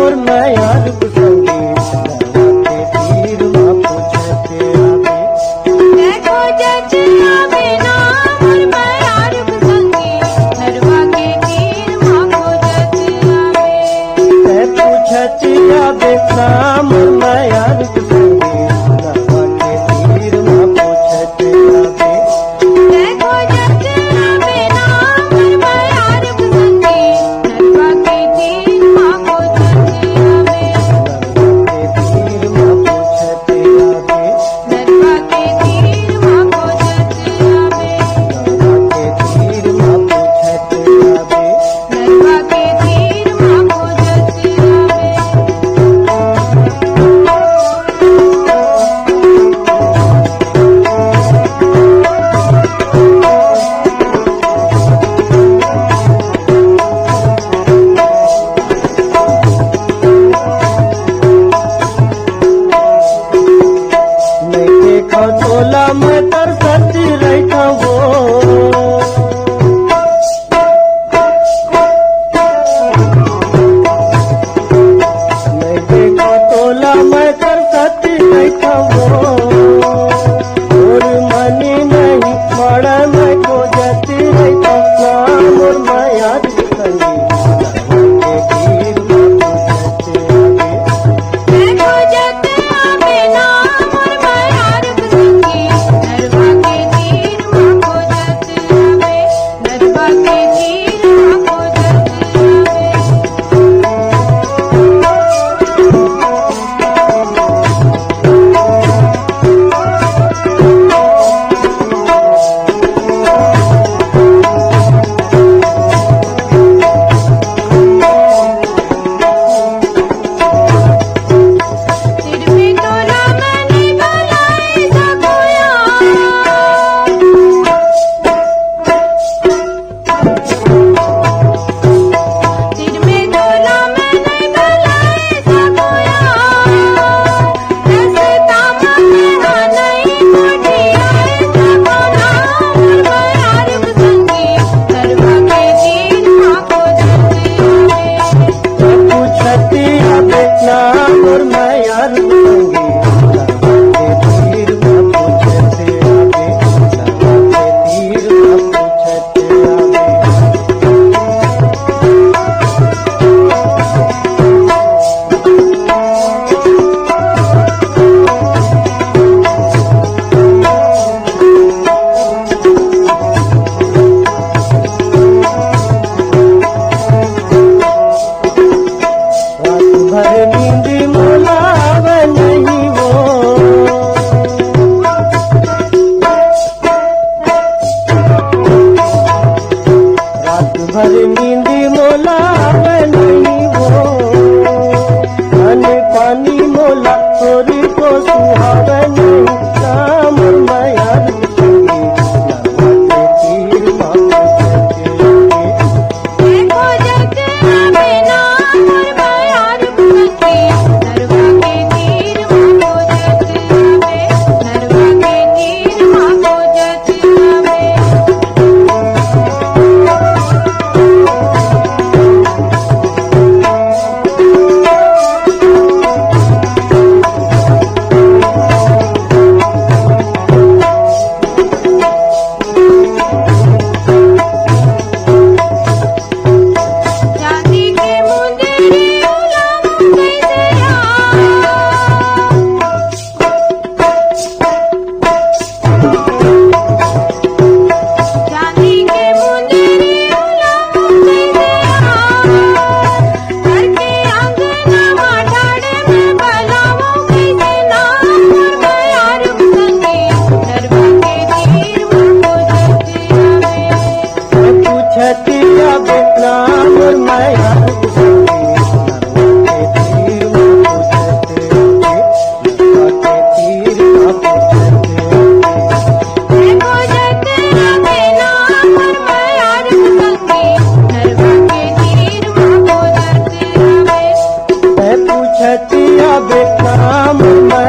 मोर माया रूप संगी नरवा के तीर माँ पूछते आवे। देखो जच आवे ना मोर माया रूप संगी नरवा के तीर माँ पूछते आवे। पूछते आवे ना मोर माया रूप संगी नरवा के तीर माँ पूछते आवे। देखो जच आवे ना मोर माया रूप संगी नरवा के तीर माँ पूछते आवे। नरवा के तीर माँ पूछते आवे। नरवा के तीर माँ पूछते आवे। नरवा के तीर माँ पूछते आवे। नरवा के तीर माँ नैके खतोला मैं तरसती रहता हो। नैके खतोला मैं तरसती रहता हो। और मनी नहीं बड़ा मैं को जाती रहता नाम और माया संगी नरवा के तीर माँ पूछते आवे। देखो जच आवे ना मोर माया रूप संगी नरवा के तीर माँ पूछते आवे। नरवा के तीर माँ पूछते आवे। सिर में तोला मैंने गलाए सकोया। सिर में तोला मैंने गलाए सकोया। रस्ता मने नहीं कोठी आए सकोना मोर माया रूप संगी नरवा के तीर माँ पूछते आवे। पूछती आवे नाम और माया रूप संगी नरवा के तीर माँ पूछते आवे। नरवा के तीर माँ पूछते आवे। रात भर नींद मोलावे नहीं वो। रात भर नींद मोलावे नहीं वो। खाने पानी मोला थोड़ी को सुहावे नहीं नाम और माया रूप संगी नरवा के तीर माँ पूछते आवे। देखो जच आवे ना मोर माया रूप संगी नरवा के तीर माँ पूछते आवे। नरवा के तीर माँ पूछते आवे। चांदी के मुंदरी उलाम कैसे चांदी के मुंदरी उलाम कैसे घर के आंगना ढाड़े में बलावो कैसे नाम मोर माया रूप संगी नरवा के तीर माँ पूछते आवे। पूछती आवे नाम और माया रूप संगी नरवा के तीर माँ पूछते आवे। नरवा के तीर माँ पूछते आवे। देखो जच आवे ना मोर माया रूप संगी नरवा के तीर माँ पूछते आवे। पूछती आवे नाम और माया